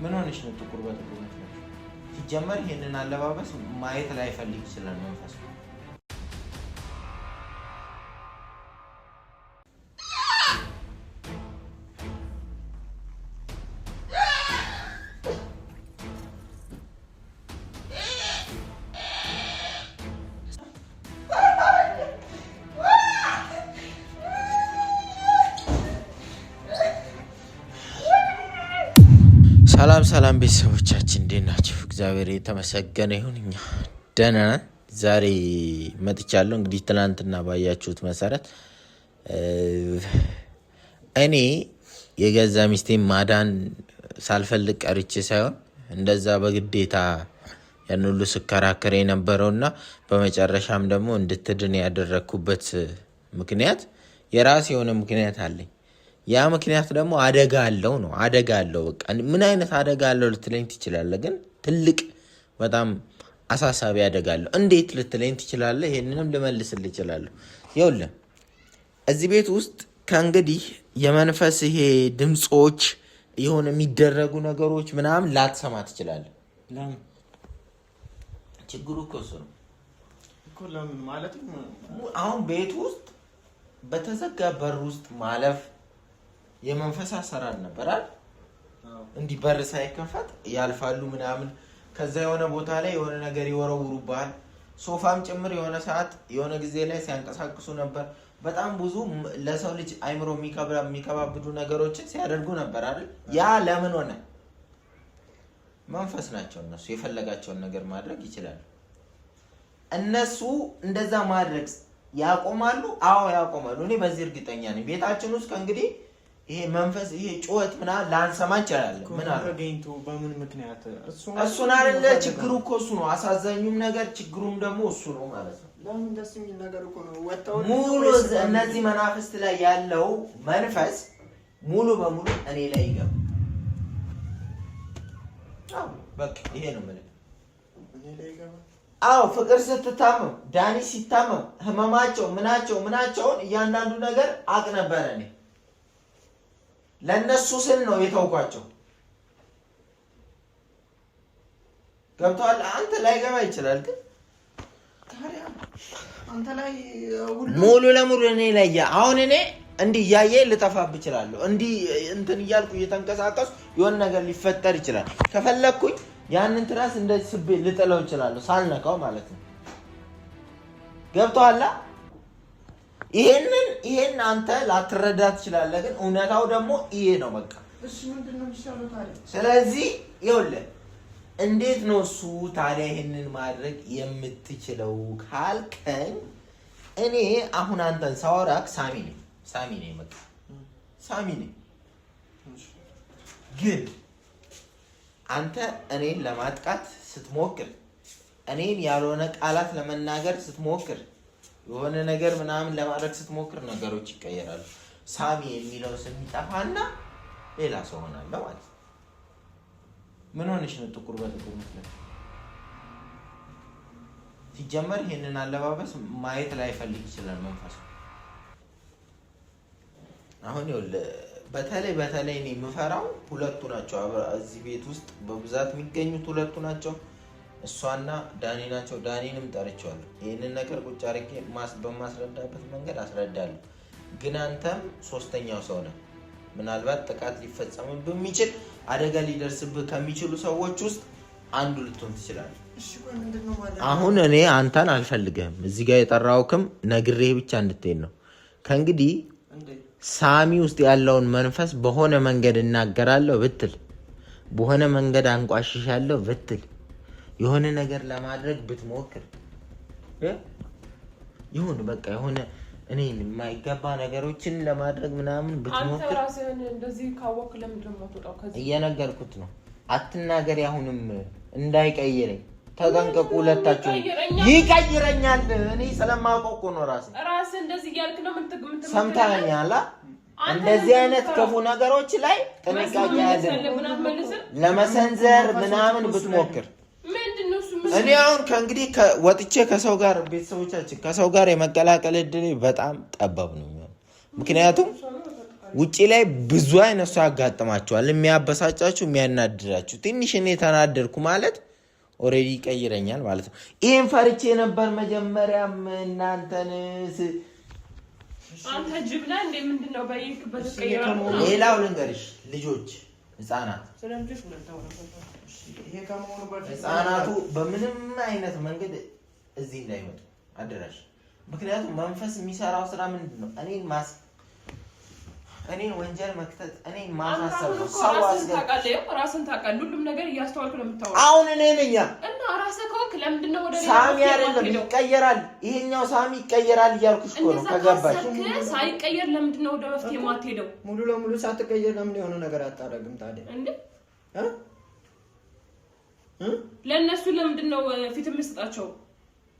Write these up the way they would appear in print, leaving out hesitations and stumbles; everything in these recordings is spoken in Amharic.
ምን ሆነሽ ነው ጥቁር በጥቁር ነው? ሲጀመር ይሄንን አለባበስ ማየት ላይ ፈልግ ይችላል መንፈስ። ሰላም ቤተሰቦቻችን እንዴት ናችሁ? እግዚአብሔር የተመሰገነ ይሁን እኛ ደህና ነን። ዛሬ መጥቻለሁ። እንግዲህ ትናንትና ባያችሁት መሰረት እኔ የገዛ ሚስቴን ማዳን ሳልፈልግ ቀርቼ ሳይሆን እንደዛ በግዴታ ያን ሁሉ ስከራከር የነበረውና በመጨረሻም ደግሞ እንድትድን ያደረኩበት ምክንያት የራሴ የሆነ ምክንያት አለኝ። ያ ምክንያት ደግሞ አደጋ አለው ነው። አደጋ አለው። በቃ ምን አይነት አደጋ አለው ልትለኝ ትችላለህ፣ ግን ትልቅ በጣም አሳሳቢ አደጋ አለው። እንዴት ልትለኝ ትችላለህ? ይሄንንም ልመልስልህ እችላለሁ። ይኸውልህ እዚህ ቤት ውስጥ ከእንግዲህ የመንፈስ ይሄ ድምፆች የሆነ የሚደረጉ ነገሮች ምናምን ላትሰማ ትችላለህ። ለምን? ችግሩ እኮ እሱ ነው እኮ። ለምን ማለት አሁን ቤት ውስጥ በተዘጋ በር ውስጥ ማለፍ የመንፈስ አሰራር ነበር አይደል? እንዲህ በር ሳይከፈት ያልፋሉ ምናምን። ከዛ የሆነ ቦታ ላይ የሆነ ነገር ይወረውሩባል። ሶፋም ጭምር የሆነ ሰዓት የሆነ ጊዜ ላይ ሲያንቀሳቅሱ ነበር። በጣም ብዙ ለሰው ልጅ አይምሮ የሚከባብዱ ነገሮችን ሲያደርጉ ነበር አይደል? ያ ለምን ሆነ? መንፈስ ናቸው እነሱ። የፈለጋቸውን ነገር ማድረግ ይችላሉ። እነሱ እንደዛ ማድረግ ያቆማሉ? አዎ ያቆማሉ። እኔ በዚህ እርግጠኛ ነኝ። ቤታችን ውስጥ ከእንግዲህ ይሄ መንፈስ ይሄ ጩኸት ምናምን ላንሰማ እንችላለን። ምን አገኝቶ በምን ምክንያት እሱን አይደለ? ችግሩ እኮ እሱ ነው። አሳዛኙም ነገር ችግሩም ደግሞ እሱ ነው ማለት ነው። ለምን ደስ የሚል ነገር እኮ ነው። ወጣው ሙሉ እነዚህ መናፍስት ላይ ያለው መንፈስ ሙሉ በሙሉ እኔ ላይ ይገባ። አዎ በቃ ይሄ ነው ማለት እኔ ላይ ይገባ። አዎ ፍቅር ስትታመም፣ ዳኒ ሲታመም ህመማቸው ምናቸውን እያንዳንዱ ነገር አቅ ነበረ እኔ ለነሱ ስል ነው የተውኳቸው። ገብቷል? አንተ ላይ ገባ ይችላል፣ ግን ታዲያ አንተ ላይ ሙሉ ለሙሉ እኔ ላይ አሁን እኔ እንዲህ እያየ ልጠፋብ እችላለሁ። እንዲህ እንትን እያልኩ እየተንቀሳቀሱ የሆነ ነገር ሊፈጠር ይችላል። ከፈለኩኝ ያንን ትራስ እንደዚህ ስቤ ልጥለው እችላለሁ ሳልነካው ማለት ነው። ገብቷል? ይሄን አንተ ላትረዳ ትችላለህ፣ ግን እውነታው ደግሞ ይሄ ነው። በቃ እሺ ምንድነው የሚሻለው ታዲያ? ስለዚህ ይኸውልህ እንዴት ነው እሱ ታዲያ ይሄንን ማድረግ የምትችለው ካልከኝ፣ እኔ አሁን አንተን ሳወራክ ሳሚ ነኝ በቃ ሳሚ ነኝ። ግን አንተ እኔን ለማጥቃት ስትሞክር፣ እኔን ያልሆነ ቃላት ለመናገር ስትሞክር፣ የሆነ ነገር ምናምን ለማድረግ ስትሞክር ነገሮች ይቀየራሉ። ሳሚ የሚለው ስም ይጠፋና ሌላ ሰው ሆናለሁ ማለት ነው። ምን ሆነሽ ነው ጥቁር በጥቁር ነው? ሲጀመር ይሄንን አለባበስ ማየት ላይ ፈልግ ይችላል መንፈስ። አሁን ይኸውልህ በተለይ እኔ የምፈራው ሁለቱ ናቸው። እዚህ ቤት ውስጥ በብዛት የሚገኙት ሁለቱ ናቸው። እሷና ዳኒ ናቸው። ዳኒንም ጠርቼዋለሁ። ይሄንን ነገር ቁጭ አድርጌ በማስረዳበት መንገድ አስረዳለሁ። ግን አንተም ሶስተኛው ሰው ነህ። ምናልባት ጥቃት ሊፈጸምብህ የሚችል አደጋ ሊደርስብህ ከሚችሉ ሰዎች ውስጥ አንዱ ልትሆን ትችላለህ። እሺ ቆይ ምንድነው ማለት? አሁን እኔ አንተን አልፈልግህም። እዚህ ጋር የጠራሁክም ነግሬህ ብቻ እንድትሄድ ነው። ከእንግዲህ ሳሚ ውስጥ ያለውን መንፈስ በሆነ መንገድ እናገራለሁ ብትል፣ በሆነ መንገድ አንቋሽሻለሁ ብትል፣ የሆነ ነገር ለማድረግ ብትሞክር ይሁን በቃ የሆነ እኔ የማይገባ ነገሮችን ለማድረግ ምናምን ብትሞክር፣ አንተ ራስህን እንደዚህ ካወክ ለምንድን ነው የምትወጣው? ከዚህ እየነገርኩት ነው። አትናገሪ። አሁንም እንዳይቀይረኝ ተጠንቀቁ። ሁለታችሁ ይቀይረኛል። እኔ ስለማውቀው እኮ ነው። ራስህ እንደዚህ እያልክ ነው ሰምተኸኛል? እንደዚህ አይነት ክፉ ነገሮች ላይ ጥንቃቄ ለመሰንዘር ምናምን ብትሞክር እኔ አሁን ከእንግዲህ ወጥቼ ከሰው ጋር ቤተሰቦቻችን ከሰው ጋር የመቀላቀል እድል በጣም ጠባብ ነው የሚሆነው። ምክንያቱም ውጪ ላይ ብዙ አይነት ሰው ያጋጥማቸዋል። የሚያበሳጫችሁ፣ የሚያናድዳችሁ። ትንሽ እኔ ተናደድኩ ማለት ኦሬዲ ይቀይረኛል ማለት ነው። ይሄን ፈርቼ ነበር መጀመሪያም እናንተን አንተ ጅብና እንደ ምንድነው በይክበት ሌላው ልንገርሽ ልጆች ህፃናት ህፃናቱ በምንም አይነት መንገድ እዚህ እንዳይመጡ አደራሽ። ምክንያቱም መንፈስ የሚሰራው ስራ ምንድነው? እኔን ወንጀል መክተት፣ እኔን ማሳሰብ ነው። ሰው ራስን ታውቃለህ። ሁሉም ነገር እያስተዋልኩ ነው የምታወራው። አሁን እኔ ነኝ እና ራስህ ከሆንክ ለምንድነው ወደ ሳሚ አይደለም ይቀየራል፣ ይሄኛው ሳሚ ይቀየራል እያልኩሽ እኮ ነው። ከገባሽ ሳይቀየር ለምንድነው ወደ መፍትሄ የማትሄደው? ሙሉ ለሙሉ ሳትቀየር ለምን የሆነ ነገር አታደርግም ታዲያ? እንዴ ለእነሱ ለምንድነው ፊት የምትሰጣቸው?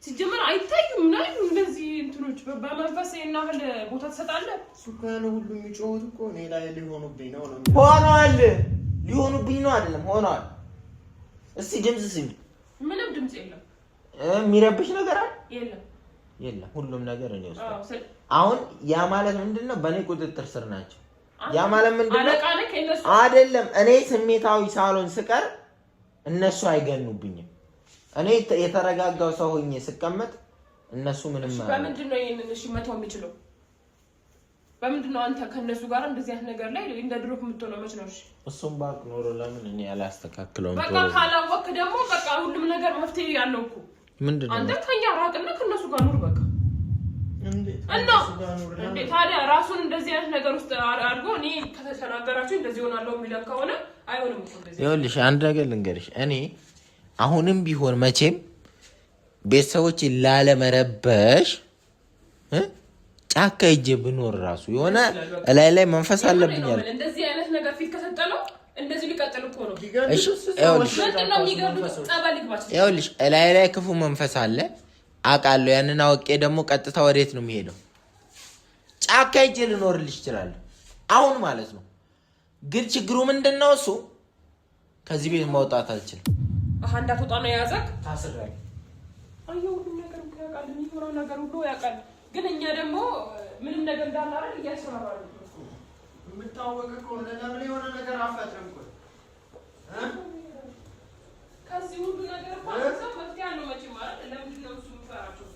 ሲጀመር አይታዩም ነው እንደዚህ እንትኖች በመንፈስ እናህል ቦታ ተሰጣለህ። ሱካን ሁሉ የሚጮሁት እኮ እኔ ላይ ሊሆኑብኝ ነው ሆኗል። ሊሆኑብኝ ነው አይደለም ሆኗል። እስቲ ድምጽ ስሚ። ምንም ድምጽ የለም። የሚረብሽ ነገር አለ? የለም። ሁሉም ነገር እኔ ውስጥ አሁን ያ ማለት ምንድነው? በእኔ ቁጥጥር ስር ናቸው። ያ ማለት ምንድነው? አይደለም እኔ ስሜታዊ ሳሎን ስቀር እነሱ አይገኑብኝም። እኔ የተረጋጋው ሰው ሆኜ ስቀመጥ እነሱ ምንም በምንድነው ይሄንን እሺ መተው የሚችለው? በምንድነው አንተ ከነሱ ጋር እንደዚህ አይነት ነገር ላይ እንደ ድሮክ የምትሆነው መች ነው? እሺ እሱም ባክ ኖሮ ለምን እኔ ያላስተካክለው? በቃ ካላወቅ ደግሞ በቃ ሁሉም ነገር መፍትሄ ያለው እኮ ምንድነው? አንተ ከኛ ራቅና ከነሱ ጋር ኑር በቃ። እንዴ ታዲያ ራሱን እንደዚህ አይነት ነገር ውስጥ አድርጎ እኔ ከተናገራችሁ እንደዚህ ሆናለሁ የሚለው ከሆነ አይሆንም እኮ እንደዚህ። ይኸውልሽ አንድ ነገር ልንገርሽ፣ እኔ አሁንም ቢሆን መቼም ቤተሰቦች ላለመረበሽ ጫካ ሂጄ ብኖር ራሱ የሆነ ላይ መንፈስ አለብኛል። እንደዚህ አይነት ነገር ፊት ከሰጠነው እንደዚህ ሊቀጥል እኮ ነው። እሺ ይኸውልሽ ላይ ክፉ መንፈስ አለ አውቃለሁ። ያንን አውቄ ደግሞ ቀጥታ ወዴት ነው የሚሄደው? ጫካ ሂጄ ልኖርልሽ ይችላል አሁን ማለት ነው። ግን ችግሩ ምንድነው? እሱ ከዚህ ቤት ማውጣት አልችልም። እንዳትወጣ ነው የያዘክ። ታስራለህ። አየሁ ሁሉ ነገር ያውቃል፣ የሚሆነው ነገር ሁሉ ያውቃል። ግን እኛ ደግሞ ምንም ነገር እንዳናረግ እያስፈራራሉ። የምታወቅ እኮ ለምን የሆነ ነገር አፈጥረም እኮ ከዚህ ሁሉ ነገር ማለት መፍትሄ አለው መቼ ማለት ለምንድን ነው እሱ የምፈራቸው?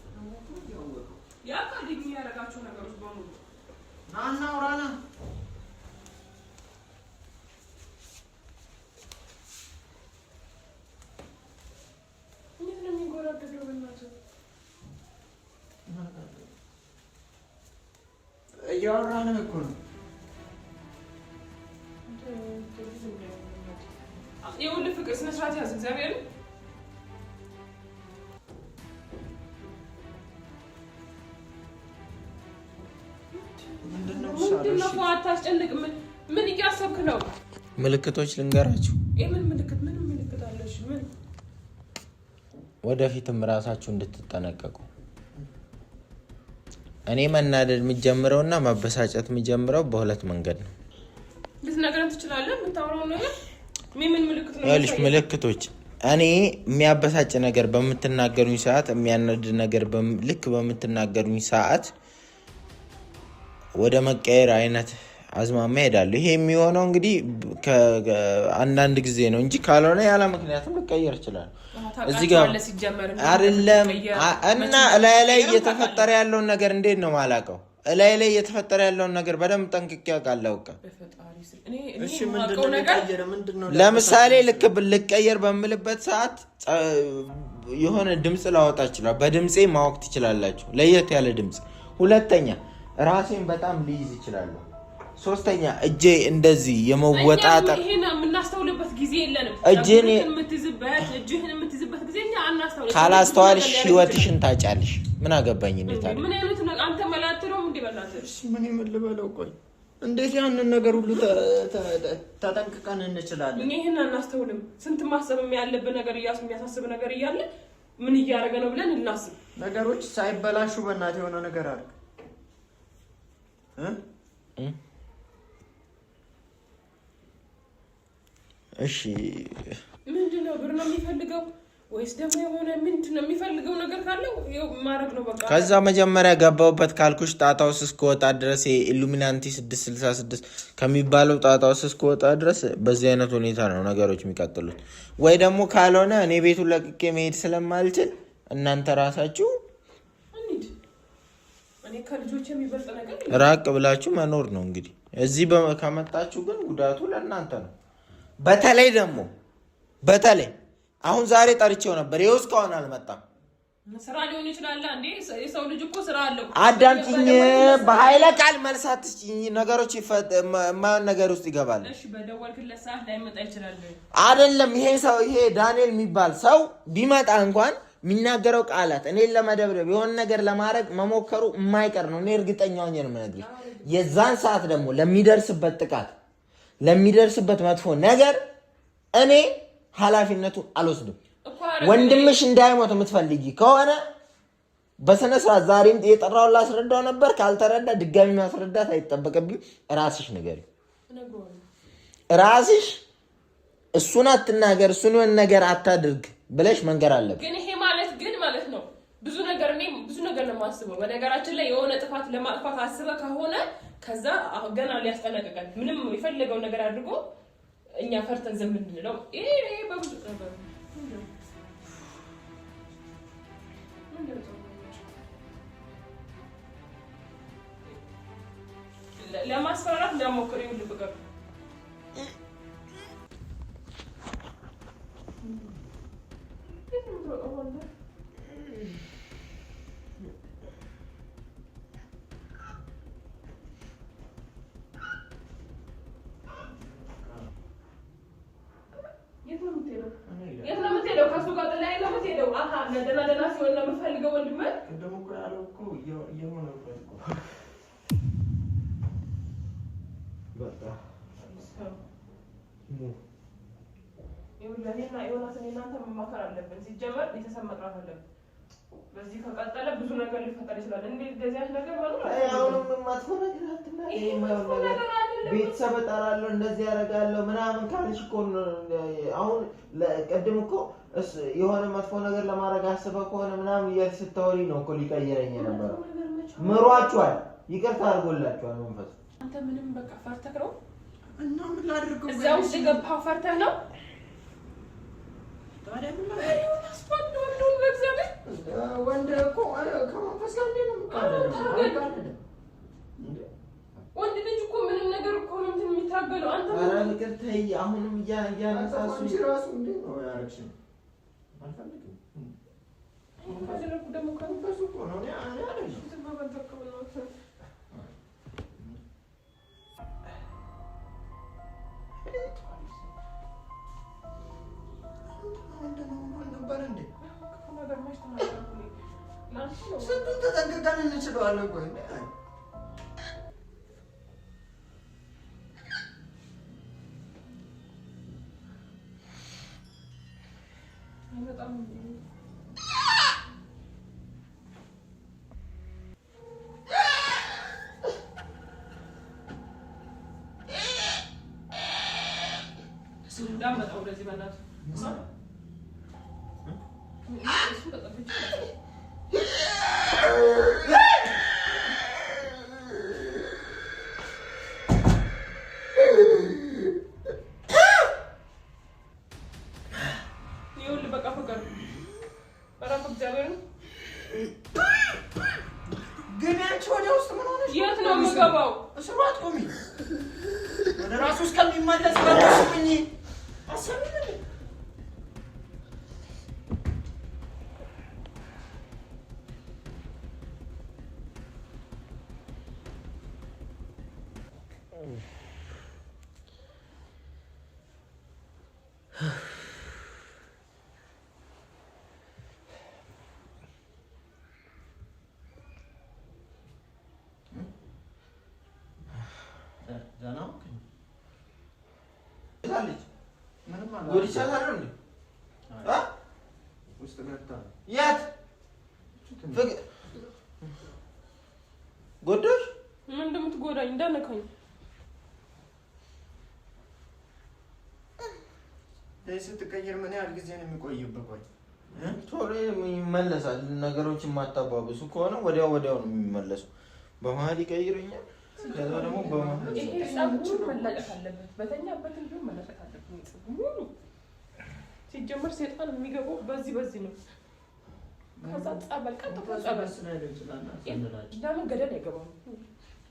ያውቃል የሚያደርጋቸው ነገሮች በሙሉ ናና ውራና እያወራን እኮ ነው። ይኸውልህ ፍቅር ስነ ስርዓት ያዝ። እግዚአብሔር ምንድነው? አታስጨንቅ። ምን እያሰብክ ነው? ምልክቶች ልንገራችሁ። የምን ምልክት? ምን ምልክት አለሽ? ምን ወደፊትም ራሳችሁ እንድትጠነቀቁ። እኔ መናደድ የምጀምረውና ማበሳጨት የምጀምረው በሁለት መንገድ ነው። ልትነግረን ትችላለህ? የምታወራው ነገር ምን ምልክት ነው? ያለሽ ምልክቶች እኔ የሚያበሳጭ ነገር በምትናገሩኝ ሰዓት፣ የሚያናድድ ነገር ልክ በምትናገሩኝ ሰዓት ወደ መቀየር አይነት አዝማሚያ ሄዳለሁ። ይሄ የሚሆነው እንግዲህ ከአንዳንድ ጊዜ ነው እንጂ ካልሆነ ያለ ምክንያቱም ልቀየር ይችላል። እዚህ ጋር አይደለም እና ላይ እየተፈጠረ ያለውን ነገር እንዴት ነው ማላውቀው? ላይ እየተፈጠረ ያለውን ነገር በደንብ ጠንቅቄ አውቃለሁ። እሺ ምንድነው? ለምሳሌ ልቀየር በምልበት ሰዓት የሆነ ድምጽ ላወጣ ይችላል። በድምጼ ማወቅ ትችላላችሁ፣ ለየት ያለ ድምጽ። ሁለተኛ ራሴን በጣም ልይዝ ይችላለሁ። ሶስተኛ እጄ እንደዚህ የመወጣጠር ይሄን የምናስተውልበት ጊዜ የለንም። እጄን እጅህን የምትይዝበት ጊዜ እኛ አናስተውልም። ካላስተዋልሽ ህይወትሽን ታጫለሽ። ምን አገባኝ? እንዴት አለ ምን አይነት ነው? አንተ መላትረው እንዴ? በላትሽ ምን ይመልበለው? ቆይ እንዴት ያንን ነገር ሁሉ ተጠንቅቀን እንችላለን? እኔ ይሄን አናስተውልም። ስንት ማሰብ ያለብን ነገር የሚያሳስብ ነገር እያለ ምን እያደረገ ነው ብለን እናስብ። ነገሮች ሳይበላሹ በእናትህ የሆነ ነገር አድርግ። እሺ ምንድነው? ብር ነው የሚፈልገው ወይስ ደግሞ የሆነ ምንድነው የሚፈልገው ነገር ካለው ማድረግ ነው በቃ። ከዛ መጀመሪያ ገባውበት ካልኩሽ ጣጣውስ እስከወጣ ድረስ ኢሉሚናንቲ 666 ከሚባለው ጣጣውስ እስከወጣ ድረስ በዚህ አይነት ሁኔታ ነው ነገሮች የሚቀጥሉት። ወይ ደግሞ ካልሆነ እኔ ቤቱን ለቅቄ መሄድ ስለማልችል እናንተ ራሳችሁ እኔ ከልጆች የሚበልጥ ነገር ራቅ ብላችሁ መኖር ነው እንግዲህ። እዚህ ከመጣችሁ ግን ጉዳቱ ለእናንተ ነው። በተለይ አሁን ዛሬ ጠርቼው ነበር። ይኸው እስካሁን አልመጣም። ስራ ሊሆን ይችላል እንዴ? የሰው ልጅ እኮ ስራ አለው። አዳምጪኝ፣ በኃይለ ቃል መልስ አትስጪኝ። ነገሮች የማይሆን ነገር ውስጥ ይገባል። እሺ በደወልክለት ሰዓት ላይመጣ ይችላል አይደለም? ይሄ ዳንኤል የሚባል ሰው ቢመጣ እንኳን የሚናገረው ቃላት እኔን ለመደብደብ የሆነ ነገር ለማድረግ መሞከሩ የማይቀር ነው። እኔ እርግጠኛ ሆኜ ነው የምነግርሽ። የዛን ሰዓት ደግሞ ለሚደርስበት ጥቃት፣ ለሚደርስበት መጥፎ ነገር እኔ ኃላፊነቱን አልወስድም። ወንድምሽ እንዳይሞት የምትፈልጊ ከሆነ በስነ ስርዓት ዛሬም የጠራውን ላስረዳው ነበር። ካልተረዳ ድጋሚ ማስረዳት አይጠበቅብኝ። ራስሽ ንገሪ። ራስሽ እሱን አትናገር፣ እሱን የሆነ ነገር አታድርግ ብለሽ መንገር አለብሽ። ግን ይሄ ማለት ነው ብዙ ነገር ነው የማስበው። በነገራችን ላይ የሆነ ጥፋት ለማጥፋት አስበ ከሆነ ከዛ ገና ሊያስጠነቅቀን ምንም የፈለገው ነገር አድርጎ እኛ ፈርተን ዝም እንድንለው ይሄ በብዙ ነገር ለማስፈራራት እንዳሞክር ይሁን ልብቀር ሲጀመር የተሰመጥራት አለብን። በዚህ ከቀጠለ ብዙ ነገር ሊፈጠር ይችላል። እንዴት እንደዚህ አይነት ነገር ማለት ነው? አሁንም ማጥፎ ነገር አትናገሪ። ቤተሰብ እጠራለሁ እንደዚህ ያደርጋለሁ ምናምን ካልሽ እኮ አሁን ቅድም እኮ የሆነ መጥፎ ነገር ለማድረግ አስበህ ከሆነ ምናምን እያልሽ ስታወሪ ነው እኮ ሊቀየረኝ የነበረው። ምሯችኋል፣ ይቅርታ አድርጎላችኋል መንፈሱ። አንተ ምንም በቃ ፈርተህ ነው እና ምን ላድርገው? እዛ ውስጥ የገባኸው ፈርተህ ነው። ወንድ እኮ ከመንፈስ ጋር ወንድ ልጅ እኮ ምንም ነገር እኮ ነው የሚታገለው። አንተ ነገር ተይ። አሁንም እያነሳሱ ራሱ እንዴት ነው ያረክሽኝ? አልፈልግም ደግሞ ከመንፈሱ እኮ ነው ስንቱን ተጠንቅቀን እንችለዋለን። ቆይ እንዳመጣው ወደዚህ በእናትህ የት ነው የምገባው? እስራት ቆሚ ወደ ራሱ እስከሚመለስ ባለሽኝ አሰሚኝ ጎዳሽ? ምን እንደምትጎዳኝ እንዳነካኝ ስትቀይር ምን ያህል ጊዜ ነው የሚቆይብህ? ቆይ ቶሎ ይመለሳል። ነገሮች የማታባብሱ ከሆነ ወዲያው ነው የሚመለሱ። በመሀል ይቀይረኛል። ከዛ ደግሞ በመሀል ይሄ ጸጉሩ መለቀቅ አለበት። በተኛበት እንዲሁም መለቀቅ አለበት። ሙሉ ሲጀመር ሴጣን የሚገባው በዚህ ነው። ከዛ ጸበል ቀጥታ ጸበል ለምን ገደል አይገባም?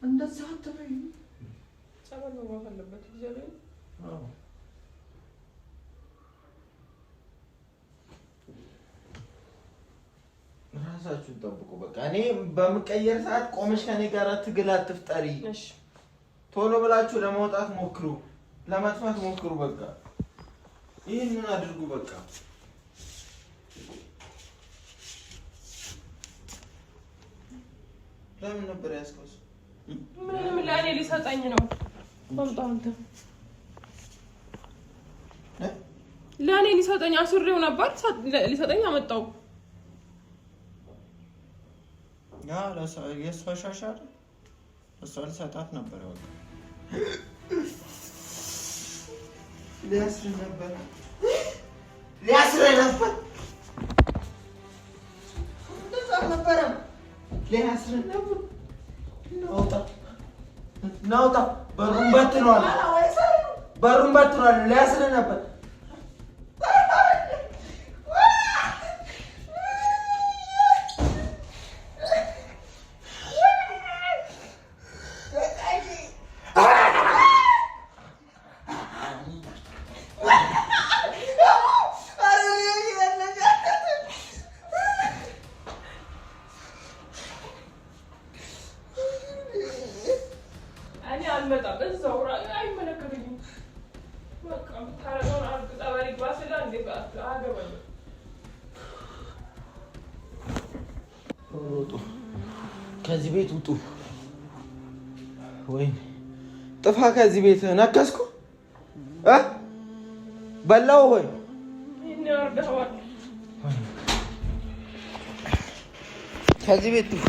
እንደዛ አትበይ። ጸበል መግባት አለበት። እግዚአብሔር ራሳችሁን ጠብቁ። በቃ እኔ በምቀየር ሰዓት ቆመሽ ከኔ ጋር ትግል አትፍጠሪ። ቶሎ ብላችሁ ለመውጣት ሞክሩ፣ ለመጥፋት ሞክሩ። በቃ ይህንን አድርጉ። በቃ ለምን ነበር ያስከውስ? ምንም ለእኔ ሊሰጠኝ ነው። በጣም ለእኔ ሊሰጠኝ አስሬው ነበር። ሊሰጠኝ አመጣው። ያ የእሷ ሻሻል እሷ ልሰጣት ነበር። ሊያስር ነበር እንደዛ አልነበረም። ሊያስር ነበር። ናውጣ በሩን በትኗል። ሊያስር ነበር። ከዚህ ቤት ውጡ። ወይ ጥፋ ከዚህ ቤት። ነከስኩ በላው ሆይ ከዚህ ቤት ጥፋ።